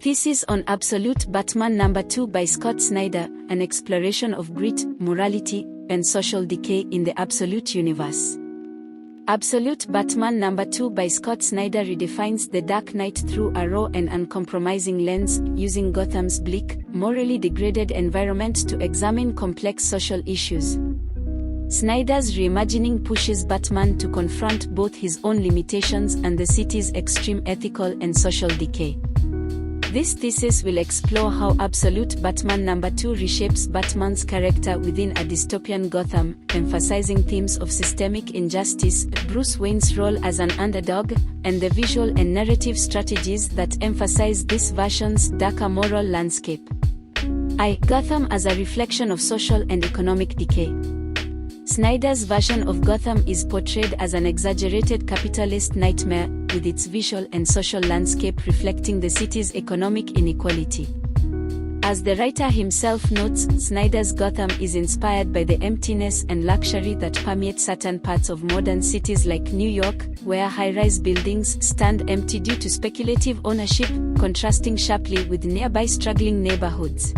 Thesis on Absolute Batman No. 2 by Scott Snyder, an exploration of grit, morality, and social decay in the Absolute Universe. Absolute Batman No. 2 by Scott Snyder redefines the Dark Knight through a raw and uncompromising lens, using Gotham's bleak, morally degraded environment to examine complex social issues. Snyder's reimagining pushes Batman to confront both his own limitations and the city's extreme ethical and social decay. This thesis will explore how Absolute Batman No. 2 reshapes Batman's character within a dystopian Gotham, emphasizing themes of systemic injustice, Bruce Wayne's role as an underdog, and the visual and narrative strategies that emphasize this version's darker moral landscape. Gotham as a reflection of social and economic decay. Snyder's version of Gotham is portrayed as an exaggerated capitalist nightmare, with its visual and social landscape reflecting the city's economic inequality. As the writer himself notes, Snyder's Gotham is inspired by the emptiness and luxury that permeate certain parts of modern cities like New York, where high-rise buildings stand empty due to speculative ownership, contrasting sharply with nearby struggling neighborhoods.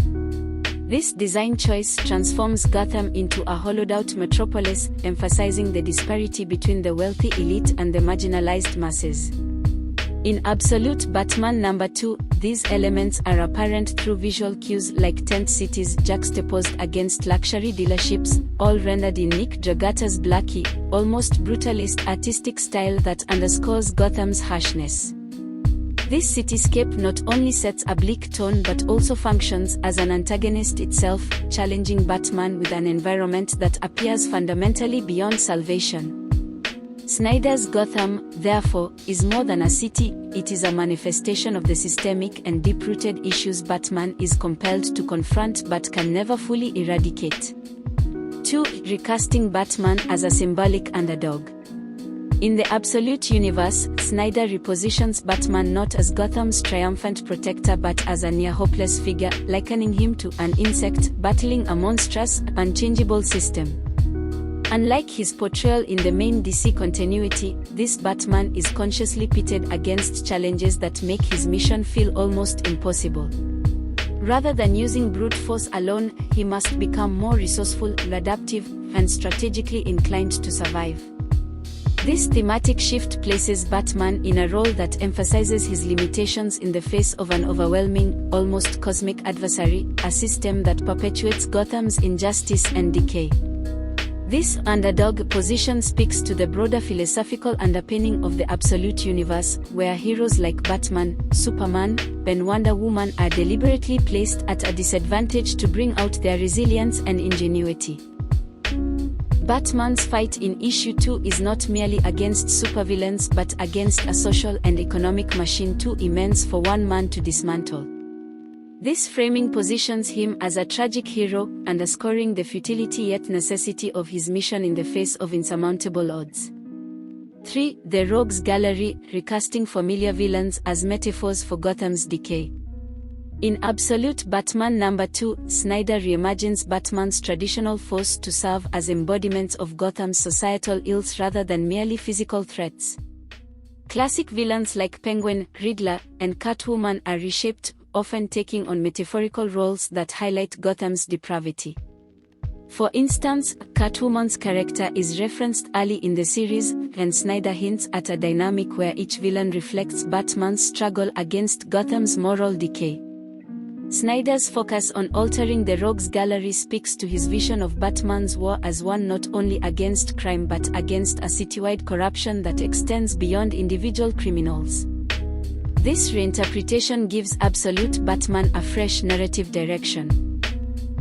This design choice transforms Gotham into a hollowed-out metropolis, emphasizing the disparity between the wealthy elite and the marginalized masses. In Absolute Batman No. 2, these elements are apparent through visual cues like tent cities juxtaposed against luxury dealerships, all rendered in Nick Dragatta's blocky, almost brutalist artistic style that underscores Gotham's harshness. This cityscape not only sets a bleak tone but also functions as an antagonist itself, challenging Batman with an environment that appears fundamentally beyond salvation. Snyder's Gotham, therefore, is more than a city, it is a manifestation of the systemic and deep-rooted issues Batman is compelled to confront but can never fully eradicate. 2. Recasting Batman as a symbolic underdog. In the Absolute Universe, Snyder repositions Batman not as Gotham's triumphant protector but as a near-hopeless figure, likening him to an insect battling a monstrous, unchangeable system. Unlike his portrayal in the main DC continuity, this Batman is consciously pitted against challenges that make his mission feel almost impossible. Rather than using brute force alone, he must become more resourceful, adaptive, and strategically inclined to survive. This thematic shift places Batman in a role that emphasizes his limitations in the face of an overwhelming, almost cosmic adversary, a system that perpetuates Gotham's injustice and decay. This underdog position speaks to the broader philosophical underpinning of the Absolute Universe, where heroes like Batman, Superman, and Wonder Woman are deliberately placed at a disadvantage to bring out their resilience and ingenuity. Batman's fight in Issue 2 is not merely against supervillains but against a social and economic machine too immense for one man to dismantle. This framing positions him as a tragic hero, underscoring the futility yet necessity of his mission in the face of insurmountable odds. 3. The Rogues Gallery, recasting familiar villains as metaphors for Gotham's decay. In Absolute Batman No. 2, Snyder reimagines Batman's traditional foes to serve as embodiments of Gotham's societal ills rather than merely physical threats. Classic villains like Penguin, Riddler, and Catwoman are reshaped, often taking on metaphorical roles that highlight Gotham's depravity. For instance, Catwoman's character is referenced early in the series, and Snyder hints at a dynamic where each villain reflects Batman's struggle against Gotham's moral decay. Snyder's focus on altering the Rogues Gallery speaks to his vision of Batman's war as one not only against crime but against a citywide corruption that extends beyond individual criminals. This reinterpretation gives Absolute Batman a fresh narrative direction.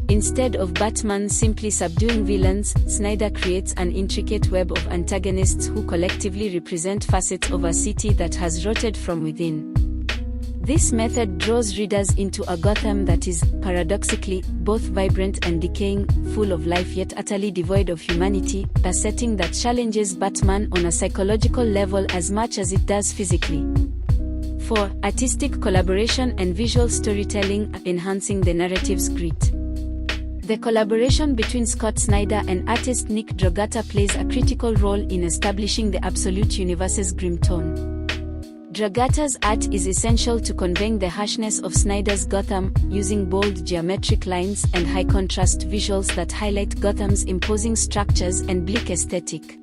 Instead of Batman simply subduing villains, Snyder creates an intricate web of antagonists who collectively represent facets of a city that has rotted from within. This method draws readers into a Gotham that is, paradoxically, both vibrant and decaying, full of life yet utterly devoid of humanity, a setting that challenges Batman on a psychological level as much as it does physically. 4. Artistic collaboration and visual storytelling, enhancing the narrative's grit. The collaboration between Scott Snyder and artist Nick Dragatta plays a critical role in establishing the Absolute Universe's grim tone. Dragotta's art is essential to conveying the harshness of Snyder's Gotham, using bold geometric lines and high-contrast visuals that highlight Gotham's imposing structures and bleak aesthetic.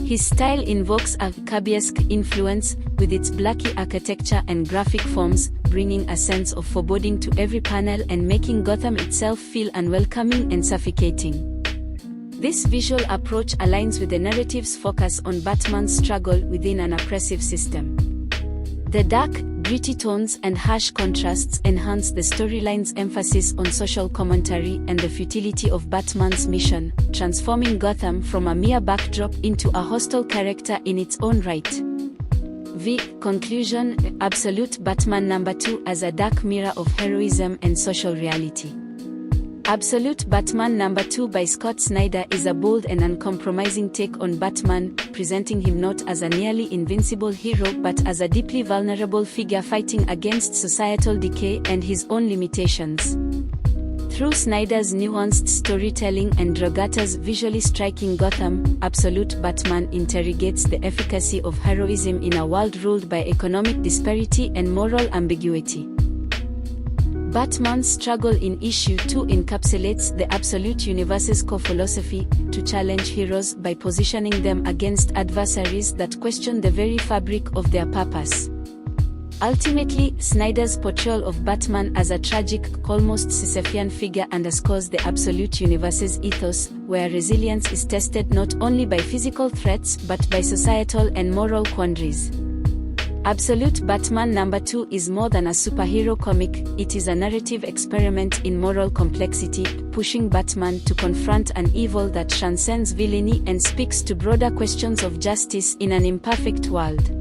His style invokes a Kirbyesque influence, with its blocky architecture and graphic forms, bringing a sense of foreboding to every panel and making Gotham itself feel unwelcoming and suffocating. This visual approach aligns with the narrative's focus on Batman's struggle within an oppressive system. The dark, gritty tones and harsh contrasts enhance the storyline's emphasis on social commentary and the futility of Batman's mission, transforming Gotham from a mere backdrop into a hostile character in its own right. Conclusion: Absolute Batman No. 2 as a dark mirror of heroism and social reality. Absolute Batman No. 2 by Scott Snyder is a bold and uncompromising take on Batman, presenting him not as a nearly invincible hero but as a deeply vulnerable figure fighting against societal decay and his own limitations. Through Snyder's nuanced storytelling and Dragotta's visually striking Gotham, Absolute Batman interrogates the efficacy of heroism in a world ruled by economic disparity and moral ambiguity. Batman's struggle in Issue 2 encapsulates the Absolute Universe's core philosophy, to challenge heroes by positioning them against adversaries that question the very fabric of their purpose. Ultimately, Snyder's portrayal of Batman as a tragic, almost Sisyphean figure underscores the Absolute Universe's ethos, where resilience is tested not only by physical threats but by societal and moral quandaries. Absolute Batman No. 2 is more than a superhero comic, it is a narrative experiment in moral complexity, pushing Batman to confront an evil that transcends villainy and speaks to broader questions of justice in an imperfect world.